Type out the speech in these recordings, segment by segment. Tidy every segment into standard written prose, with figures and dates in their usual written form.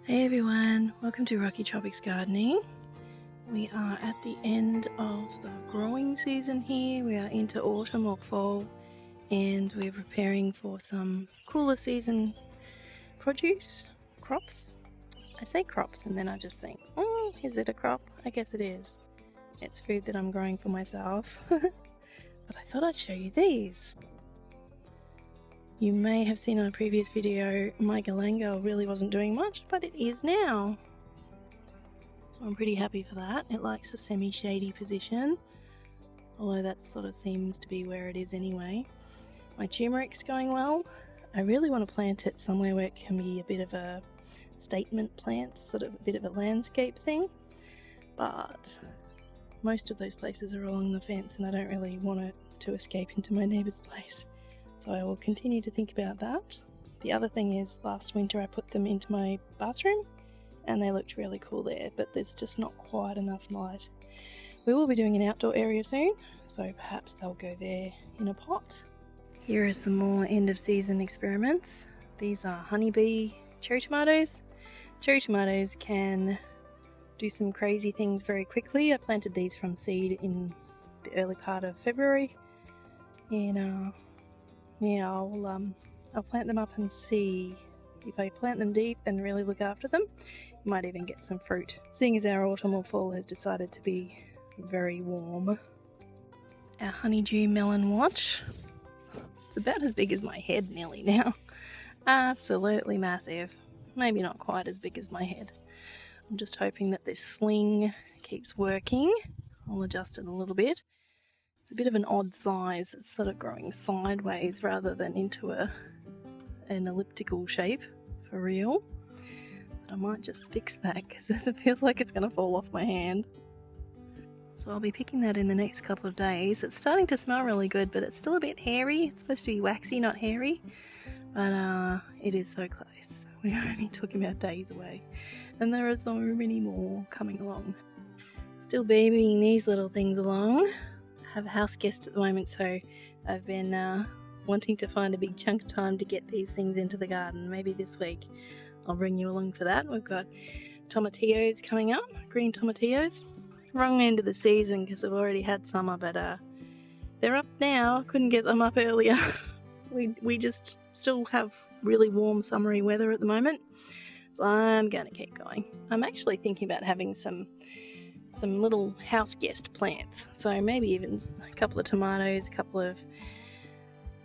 Hey everyone, welcome to Rocky Tropix Gardening. We are at the end of the growing season here. We are into autumn or fall and we're preparing for some cooler season produce, crops. I say crops and then I just think, is it a crop? I guess it is. It's food that I'm growing for myself. But I thought I'd show you these. You may have seen on a previous video, my galangal really wasn't doing much, but it is now. So I'm pretty happy for that. It likes a semi-shady position, although that sort of seems to be where it is anyway. My turmeric's going well. I really want to plant it somewhere where it can be a bit of a statement plant, sort of a bit of a landscape thing, but most of those places are along the fence and I don't really want it to escape into my neighbour's place. So I will continue to think about that. The other thing is, last winter I put them into my bathroom and they looked really cool there, but there's just not quite enough light. We will be doing an outdoor area soon, so perhaps they'll go there in a pot. Here are some more end of season experiments. These are honeybee cherry tomatoes. Cherry tomatoes can do some crazy things very quickly. I planted these from seed in the early part of February, and yeah, I'll plant them up and see if I plant them deep and really look after them. You might even get some fruit, seeing as our autumn or fall has decided to be very warm. Our honeydew melon watch. It's about as big as my head nearly now. Absolutely massive. Maybe not quite as big as my head. I'm just hoping that this sling keeps working. I'll adjust it a little bit. It's a bit of an odd size. It's sort of growing sideways rather than into an elliptical shape for real. But I might just fix that because it feels like it's going to fall off my hand. So I'll be picking that in the next couple of days. It's starting to smell really good, but it's still a bit hairy. It's supposed to be waxy, not hairy. But it is so close. We're only talking about days away. And there are so many more coming along. Still babying these little things along. I have a house guest at the moment, so I've been wanting to find a big chunk of time to get these things into the garden. Maybe this week I'll bring you along for that. We've got tomatillos coming up, green tomatillos. Wrong end of the season because I've already had summer, but they're up now. Couldn't get them up earlier. we just still have really warm summery weather at the moment, so I'm going to keep going. I'm actually thinking about having some little house guest plants, so maybe even a couple of tomatoes, a couple of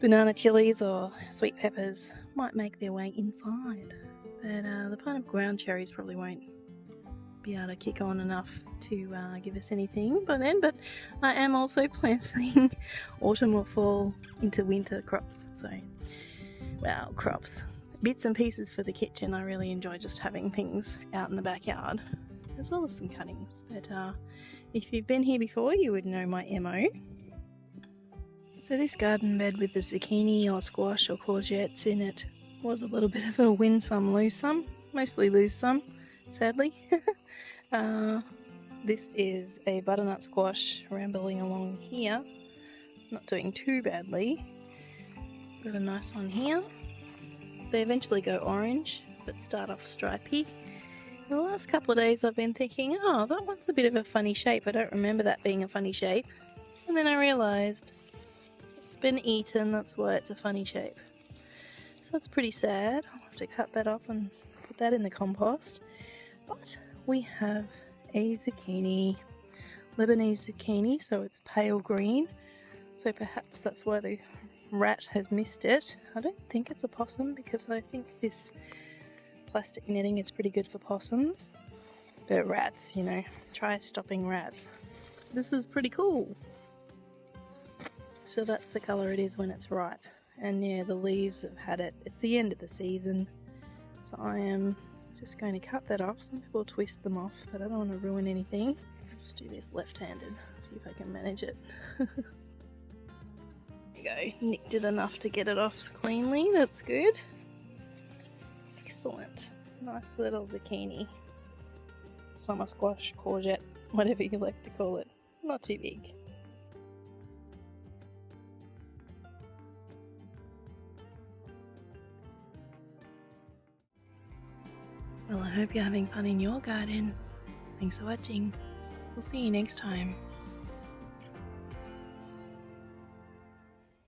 banana chilies or sweet peppers might make their way inside, but the pineapple ground cherries probably won't be able to kick on enough to give us anything by then. But I am also planting autumn or fall into winter crops, so crops, bits and pieces for the kitchen. I really enjoy just having things out in the backyard, as well as some cuttings. But if you've been here before, you would know my MO. So this garden bed with the zucchini or squash or courgettes in it was a little bit of a win some, lose some. Mostly lose some, sadly. This is a butternut squash rambling along here. Not doing too badly. Got a nice one here. They eventually go orange, but start off stripy. The last couple of days I've been thinking, that one's a bit of a funny shape. I don't remember that being a funny shape. And then I realised it's been eaten, that's why it's a funny shape. So that's pretty sad. I'll have to cut that off and put that in the compost. But we have a zucchini, Lebanese zucchini, so it's pale green. So perhaps that's why the rat has missed it. I don't think it's a possum because I think this plastic netting is pretty good for possums, but rats, try stopping rats. This is pretty cool. So that's the colour it is when it's ripe, and yeah, the leaves have had it. It's the end of the season, so I am just going to cut that off. Some people twist them off, but I don't want to ruin anything. Let's do this left-handed, see if I can manage it. There you go, nicked it enough to get it off cleanly, that's good. Excellent. Nice little zucchini. Summer squash, courgette, whatever you like to call it. Not too big. Well, I hope you're having fun in your garden. Thanks for watching. We'll see you next time.